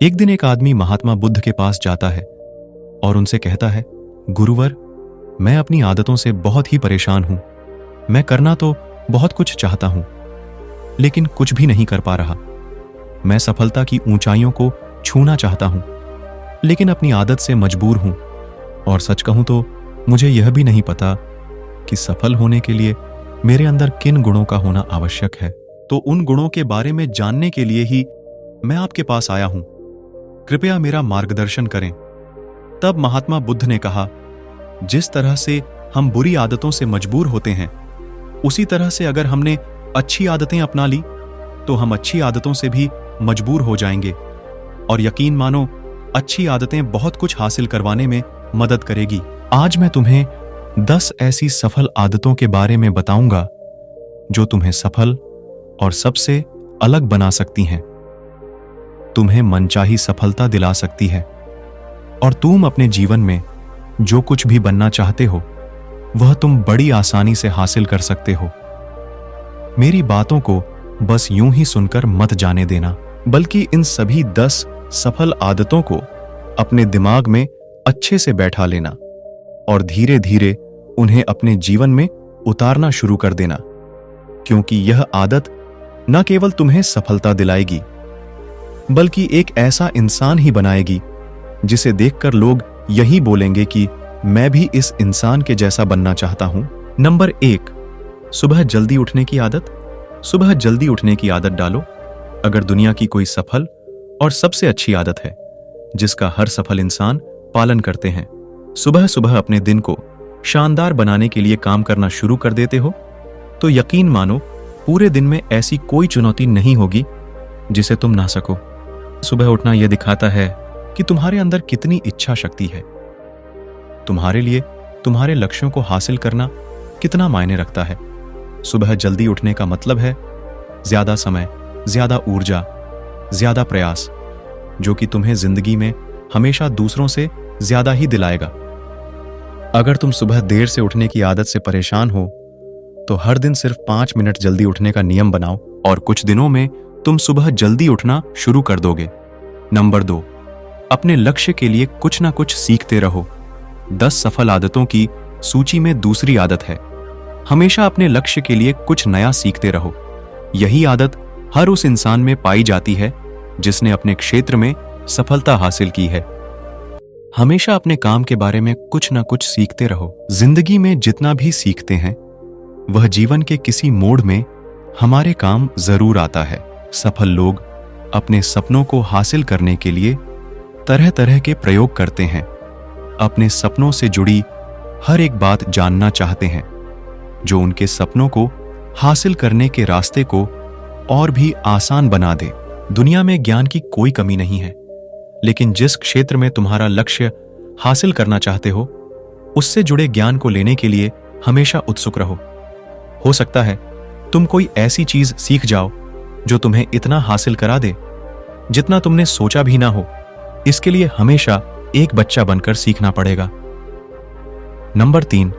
एक दिन एक आदमी महात्मा बुद्ध के पास जाता है और उनसे कहता है, गुरुवर, मैं अपनी आदतों से बहुत ही परेशान हूं। मैं करना तो बहुत कुछ चाहता हूं, लेकिन कुछ भी नहीं कर पा रहा। मैं सफलता की ऊंचाइयों को छूना चाहता हूं, लेकिन अपनी आदत से मजबूर हूं। और सच कहूं तो मुझे यह भी नहीं पता कि सफल होने के लिए मेरे अंदर किन गुणों का होना आवश्यक है। तो उन गुणों के बारे में जानने के लिए ही मैं आपके पास आया हूं। कृपया मेरा मार्गदर्शन करें। तब महात्मा बुद्ध ने कहा, जिस तरह से हम बुरी आदतों से मजबूर होते हैं, उसी तरह से अगर हमने अच्छी आदतें अपना ली तो हम अच्छी आदतों से भी मजबूर हो जाएंगे। और यकीन मानो, अच्छी आदतें बहुत कुछ हासिल करवाने में मदद करेगी। आज मैं तुम्हें 10 ऐसी सफल आदतों के बारे में बताऊंगा जो तुम्हें सफल और सबसे अलग बना सकती हैं, तुम्हें मनचाही सफलता दिला सकती है, और तुम अपने जीवन में जो कुछ भी बनना चाहते हो वह तुम बड़ी आसानी से हासिल कर सकते हो। मेरी बातों को बस यूं ही सुनकर मत जाने देना, बल्कि इन सभी 10 सफल आदतों को अपने दिमाग में अच्छे से बैठा लेना और धीरे धीरे उन्हें अपने जीवन में उतारना शुरू कर देना, क्योंकि यह आदत न केवल तुम्हें सफलता दिलाएगी, बल्कि एक ऐसा इंसान ही बनाएगी जिसे देखकर लोग यही बोलेंगे कि मैं भी इस इंसान के जैसा बनना चाहता हूं। नंबर 1, सुबह जल्दी उठने की आदत। सुबह जल्दी उठने की आदत डालो। अगर दुनिया की कोई सफल और सबसे अच्छी आदत है जिसका हर सफल इंसान पालन करते हैं, सुबह सुबह अपने दिन को शानदार बनाने के लिए काम करना शुरू कर देते हो, तो यकीन मानो पूरे दिन में ऐसी कोई चुनौती नहीं होगी जिसे तुम ना सको। सुबह उठना यह दिखाता है कि तुम्हारे अंदर कितनी इच्छा शक्ति है। तुम्हारे लिए तुम्हारे लक्ष्यों को हासिल करना कितना मायने रखता है। सुबह जल्दी उठने का मतलब है ज्यादा समय, ज्यादा ऊर्जा, ज्यादा प्रयास, जो कि तुम्हें जिंदगी में हमेशा दूसरों से ज्यादा ही दिलाएगा। अगर तुम सुबह देर से उठने की आदत से परेशान हो तो हर दिन सिर्फ 5 मिनट जल्दी उठने का नियम बनाओ और कुछ दिनों में तुम सुबह जल्दी उठना शुरू कर दोगे। नंबर 2, अपने लक्ष्य के लिए कुछ ना कुछ सीखते रहो। 10 सफल आदतों की सूची में दूसरी आदत है, हमेशा अपने लक्ष्य के लिए कुछ नया सीखते रहो। यही आदत हर उस इंसान में पाई जाती है जिसने अपने क्षेत्र में सफलता हासिल की है। हमेशा अपने काम के बारे में कुछ ना कुछ सीखते रहो। जिंदगी में जितना भी सीखते हैं वह जीवन के किसी मोड़ में हमारे काम जरूर आता है। सफल लोग अपने सपनों को हासिल करने के लिए तरह तरह के प्रयोग करते हैं। अपने सपनों से जुड़ी हर एक बात जानना चाहते हैं जो उनके सपनों को हासिल करने के रास्ते को और भी आसान बना दे। दुनिया में ज्ञान की कोई कमी नहीं है, लेकिन जिस क्षेत्र में तुम्हारा लक्ष्य हासिल करना चाहते हो उससे जुड़े ज्ञान को लेने के लिए हमेशा उत्सुक रहो। हो सकता है तुम कोई ऐसी चीज सीख जाओ जो तुम्हें इतना हासिल करा दे जितना तुमने सोचा भी ना हो। इसके लिए हमेशा एक बच्चा बनकर सीखना पड़ेगा। नंबर 3,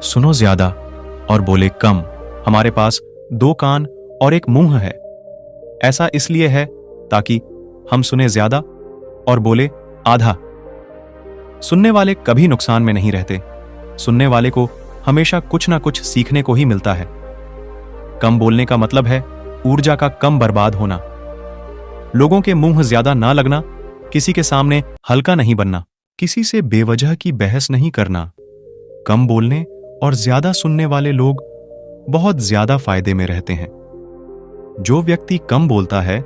सुनो ज्यादा और बोले कम। हमारे पास 2 कान और एक मुंह है। ऐसा इसलिए है ताकि हम सुने ज्यादा और बोले आधा। सुनने वाले कभी नुकसान में नहीं रहते। सुनने वाले को हमेशा कुछ ना कुछ सीखने को ही मिलता है। कम बोलने का मतलब है ऊर्जा का कम बर्बाद होना। लोगों के मुंह ज्यादा ना लगना, किसी के सामने हल्का नहीं बनना, किसी से बेवजह की बहस नहीं करना। कम बोलने और ज्यादा सुनने वाले लोग बहुत ज्यादा फायदे में रहते हैं। जो व्यक्ति कम बोलता है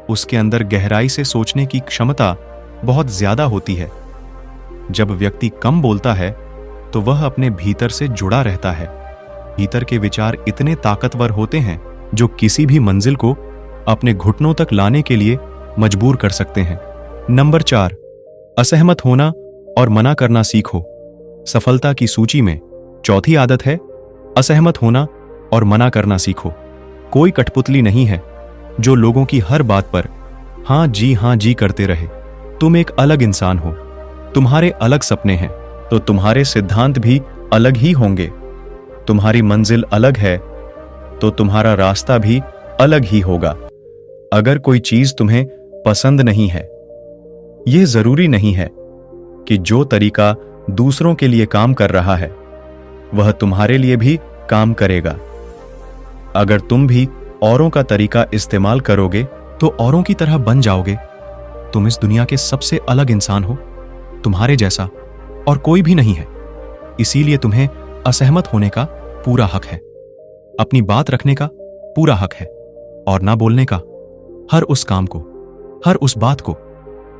उसके अंदर गहराई से सोचने की क्षमता बहुत ज्यादा होती है। जब व्यक्ति कम बोलता है तो वह अपने भीतर से जुड़ा रहता है। भीतर के विचार इतने ताकतवर होते हैं जो किसी भी मंजिल को अपने घुटनों तक लाने के लिए मजबूर कर सकते हैं। नंबर 4, असहमत होना और मना करना सीखो। सफलता की सूची में चौथी आदत है असहमत होना और मना करना सीखो। कोई कठपुतली नहीं है जो लोगों की हर बात पर हाँ जी करते रहे। तुम एक अलग इंसान हो, तुम्हारे अलग सपने हैं, तो तुम्हारे सिद्धांत भी अलग ही होंगे। तुम्हारी मंजिल अलग है तो तुम्हारा रास्ता भी अलग ही होगा। अगर कोई चीज तुम्हें पसंद नहीं है यह जरूरी नहीं है कि जो तरीका दूसरों के लिए काम कर रहा है वह तुम्हारे लिए भी काम करेगा। अगर तुम भी औरों का तरीका इस्तेमाल करोगे तो औरों की तरह बन जाओगे। तुम इस दुनिया के सबसे अलग इंसान हो, तुम्हारे जैसा और कोई भी नहीं है। इसीलिए तुम्हें असहमत होने का पूरा हक है, अपनी बात रखने का पूरा हक है और ना बोलने का हर उस काम को, हर उस बात को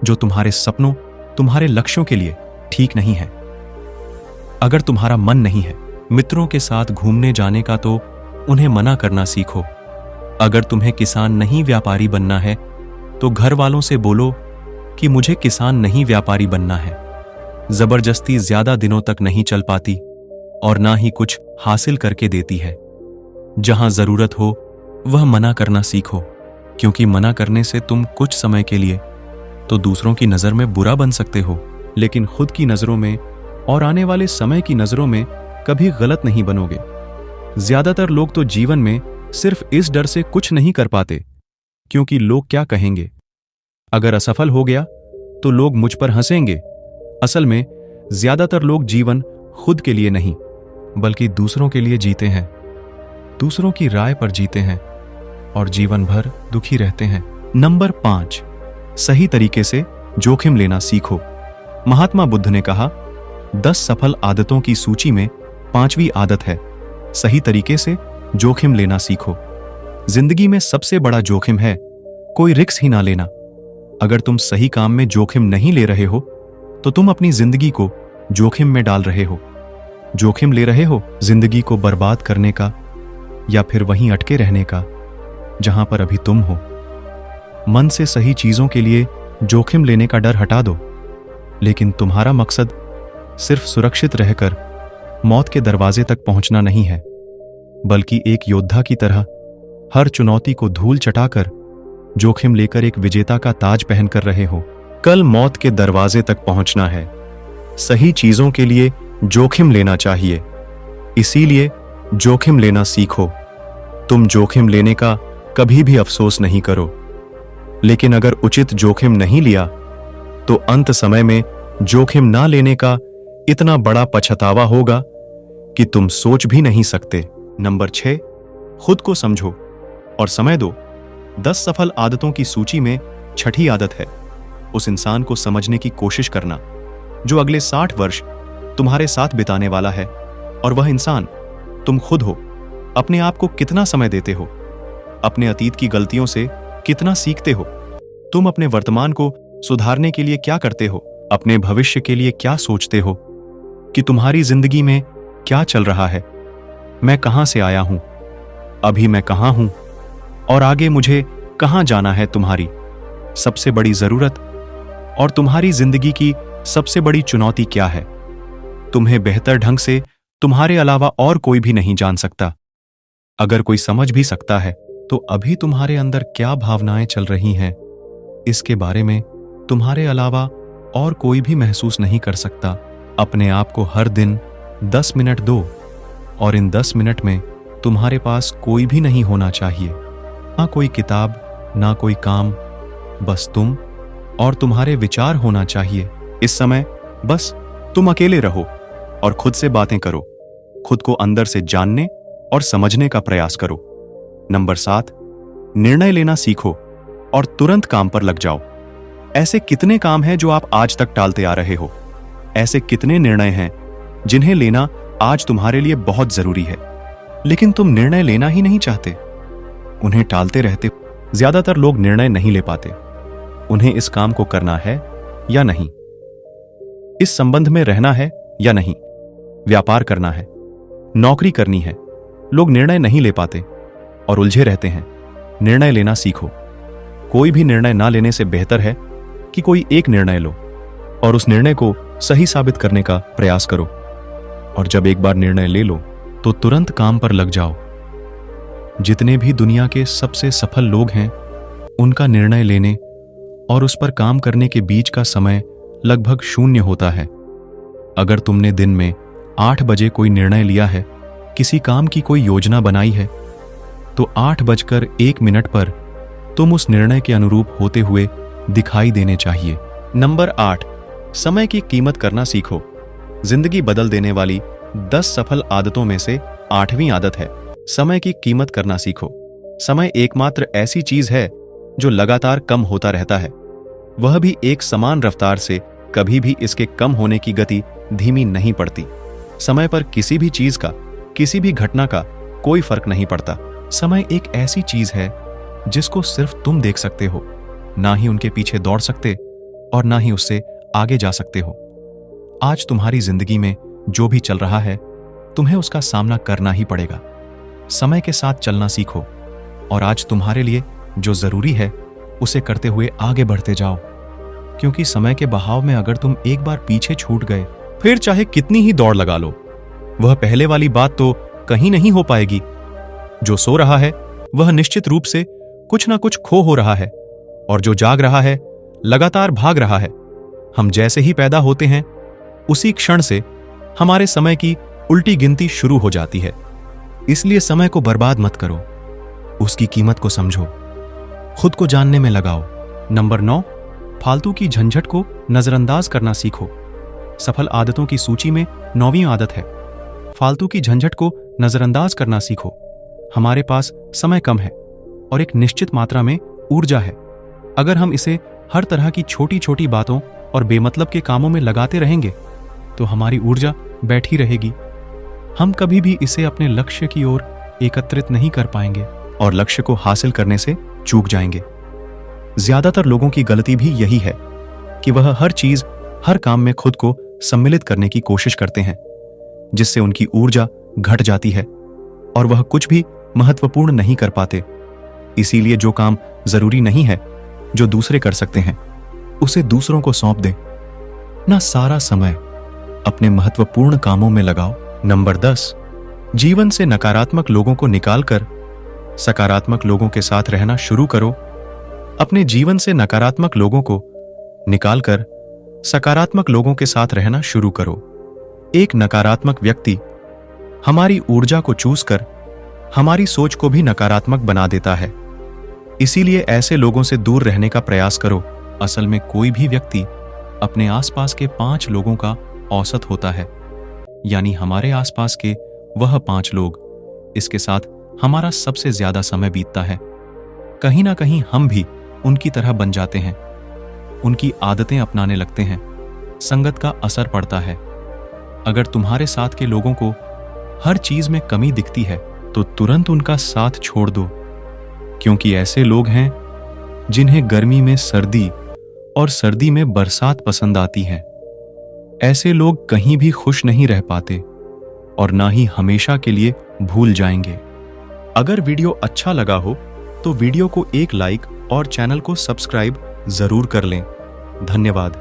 जो तुम्हारे सपनों, तुम्हारे लक्ष्यों के लिए ठीक नहीं है। अगर तुम्हारा मन नहीं है मित्रों के साथ घूमने जाने का तो उन्हें मना करना सीखो। अगर तुम्हें किसान नहीं व्यापारी बनना है तो घर वालों से बोलो कि मुझे किसान नहीं व्यापारी बनना है। जबरदस्ती ज्यादा दिनों तक नहीं चल पाती और ना ही कुछ हासिल करके देती है। जहां जरूरत हो वह मना करना सीखो, क्योंकि मना करने से तुम कुछ समय के लिए तो दूसरों की नजर में बुरा बन सकते हो, लेकिन खुद की नजरों में और आने वाले समय की नजरों में कभी गलत नहीं बनोगे। ज्यादातर लोग तो जीवन में सिर्फ इस डर से कुछ नहीं कर पाते क्योंकि लोग क्या कहेंगे। अगर असफल हो गया तो लोग मुझ पर हंसेंगे। असल में ज्यादातर लोग जीवन खुद के लिए नहीं बल्कि दूसरों के लिए जीते हैं, दूसरों की राय पर जीते हैं और जीवन भर दुखी रहते हैं। नंबर 5, सही तरीके से जोखिम लेना सीखो। महात्मा बुद्ध ने कहा, 10 सफल आदतों की सूची में 5वीं आदत है सही तरीके से जोखिम लेना सीखो। जिंदगी में सबसे बड़ा जोखिम है कोई रिस्क ही ना लेना। अगर तुम सही काम में जोखिम नहीं ले रहे हो तो तुम अपनी जिंदगी को जोखिम में डाल रहे हो। जोखिम ले रहे हो जिंदगी को बर्बाद करने का या फिर वहीं अटके रहने का जहां पर अभी तुम हो। मन से सही चीजों के लिए जोखिम लेने का डर हटा दो, लेकिन तुम्हारा मकसद सिर्फ सुरक्षित रहकर मौत के दरवाजे तक पहुंचना नहीं है, बल्कि एक योद्धा की तरह हर चुनौती को धूल चटाकर जोखिम लेकर एक विजेता का ताज पहनकर रहे हो। कल मौत के दरवाजे तक पहुंचना है, सही चीजों के लिए जोखिम लेना चाहिए। इसीलिए जोखिम लेना सीखो। तुम जोखिम लेने का कभी भी अफसोस नहीं करो, लेकिन अगर उचित जोखिम नहीं लिया तो अंत समय में जोखिम ना लेने का इतना बड़ा पछतावा होगा कि तुम सोच भी नहीं सकते। नंबर 6, खुद को समझो और समय दो। 10 सफल आदतों की सूची में 6ठी आदत है उस इंसान को समझने की कोशिश करना जो अगले 60 वर्ष तुम्हारे साथ बिताने वाला है, और वह इंसान तुम खुद हो। अपने आप को कितना समय देते हो, अपने अतीत की गलतियों से कितना सीखते हो, तुम अपने वर्तमान को सुधारने के लिए क्या करते हो, अपने भविष्य के लिए क्या सोचते हो कि तुम्हारी जिंदगी में क्या चल रहा है। मैं कहां से आया हूं, अभी मैं कहां हूं और आगे मुझे कहां जाना है। तुम्हारी सबसे बड़ी जरूरत और तुम्हारी जिंदगी की सबसे बड़ी चुनौती क्या है, तुम्हें बेहतर ढंग से तुम्हारे अलावा और कोई भी नहीं जान सकता। अगर कोई समझ भी सकता है तो अभी तुम्हारे अंदर क्या भावनाएं चल रही हैं, इसके बारे में तुम्हारे अलावा और कोई भी महसूस नहीं कर सकता। अपने आप को हर दिन 10 मिनट दो और इन 10 मिनट में तुम्हारे पास कोई भी नहीं होना चाहिए, ना कोई किताब, ना कोई काम, बस तुम और तुम्हारे विचार होना चाहिए। इस समय बस तुम अकेले रहो और खुद से बातें करो, खुद को अंदर से जानने और समझने का प्रयास करो। नंबर 7, निर्णय लेना सीखो और तुरंत काम पर लग जाओ। ऐसे कितने काम हैं जो आप आज तक टालते आ रहे हो? ऐसे कितने निर्णय हैं जिन्हें लेना आज तुम्हारे लिए बहुत जरूरी है, लेकिन तुम निर्णय लेना ही नहीं चाहते, उन्हें टालते रहते। ज्यादातर लोग निर्णय नहीं ले पाते, उन्हें इस काम को करना है या नहीं, इस संबंध में रहना है या नहीं, व्यापार करना है, नौकरी करनी है। लोग निर्णय नहीं ले पाते और उलझे रहते हैं। निर्णय लेना सीखो। कोई भी निर्णय ना लेने से बेहतर है कि कोई एक निर्णय लो और उस निर्णय को सही साबित करने का प्रयास करो। और जब एक बार निर्णय ले लो तो तुरंत काम पर लग जाओ। जितने भी दुनिया के सबसे सफल लोग हैं, उनका निर्णय लेने और उस पर काम करने के बीच का समय लगभग 0 होता है। अगर तुमने दिन में 8 बजे कोई निर्णय लिया है, किसी काम की कोई योजना बनाई है, तो 8:01 पर तुम उस निर्णय के अनुरूप होते हुए दिखाई देने चाहिए। नंबर 8, समय की कीमत करना सीखो। जिंदगी बदल देने वाली 10 सफल आदतों में से 8वीं आदत है समय की कीमत करना सीखो। समय एकमात्र ऐसी चीज है जो लगातार कम होता रहता है, वह भी एक समान रफ्तार से। कभी भी इसके कम होने की गति धीमी नहीं पड़ती। समय पर किसी भी चीज का, किसी भी घटना का कोई फर्क नहीं पड़ता। समय एक ऐसी चीज है जिसको सिर्फ तुम देख सकते हो, ना ही उनके पीछे दौड़ सकते और ना ही उससे आगे जा सकते हो। आज तुम्हारी जिंदगी में जो भी चल रहा है, तुम्हें उसका सामना करना ही पड़ेगा। समय के साथ चलना सीखो और आज तुम्हारे लिए जो जरूरी है उसे करते हुए आगे बढ़ते जाओ, क्योंकि समय के बहाव में अगर तुम एक बार पीछे छूट गए, फिर चाहे कितनी ही दौड़ लगा लो, वह पहले वाली बात तो कहीं नहीं हो पाएगी। जो सो रहा है वह निश्चित रूप से कुछ ना कुछ खो हो रहा है, और जो जाग रहा है लगातार भाग रहा है। हम जैसे ही पैदा होते हैं उसी क्षण से हमारे समय की उल्टी गिनती शुरू हो जाती है। इसलिए समय को बर्बाद मत करो, उसकी कीमत को समझो, खुद को जानने में लगाओ। नंबर 9, फालतू की झंझट को नजरअंदाज करना सीखो। सफल आदतों की सूची में 9वीं आदत है फालतू की झंझट को नजरअंदाज करना सीखो। हमारे पास समय कम है और एक निश्चित मात्रा में ऊर्जा है। अगर हम इसे हर तरह की छोटी छोटी बातों और बेमतलब के कामों में लगाते रहेंगे तो हमारी ऊर्जा बैठी रहेगी। हम कभी भी इसे अपने लक्ष्य की ओर एकत्रित नहीं कर पाएंगे और लक्ष्य को हासिल करने से चूक जाएंगे। ज्यादातर लोगों की गलती भी यही है कि वह हर चीज, हर काम में खुद को सम्मिलित करने की कोशिश करते हैं, जिससे उनकी ऊर्जा घट जाती है और वह कुछ भी महत्वपूर्ण नहीं कर पाते। इसीलिए जो काम जरूरी नहीं है, जो दूसरे कर सकते हैं, उसे दूसरों को सौंप दें। ना सारा समय अपने महत्वपूर्ण कामों में लगाओ। नंबर 10, जीवन से नकारात्मक लोगों को निकालकर सकारात्मक लोगों के साथ रहना शुरू करो। अपने जीवन से नकारात्मक लोगों को निकालकर सकारात्मक लोगों के साथ रहना शुरू करो। एक नकारात्मक व्यक्ति हमारी ऊर्जा को चूस कर हमारी सोच को भी नकारात्मक बना देता है। इसीलिए ऐसे लोगों से दूर रहने का प्रयास करो। असल में कोई भी व्यक्ति अपने आसपास के 5 लोगों का औसत होता है, यानी हमारे आसपास के वह 5 लोग, इसके साथ हमारा सबसे ज्यादा समय बीतता है। कहीं ना कहीं हम भी उनकी तरह बन जाते हैं, उनकी आदतें अपनाने लगते हैं। संगत का असर पड़ता है। अगर तुम्हारे साथ के लोगों को हर चीज में कमी दिखती है तो तुरंत उनका साथ छोड़ दो, क्योंकि ऐसे लोग हैं जिन्हें गर्मी में सर्दी और सर्दी में बरसात पसंद आती है। ऐसे लोग कहीं भी खुश नहीं रह पाते और ना ही हमेशा के लिए भूल जाएंगे। अगर वीडियो अच्छा लगा हो तो वीडियो को एक लाइक और चैनल को सब्सक्राइब जरूर कर लें। धन्यवाद।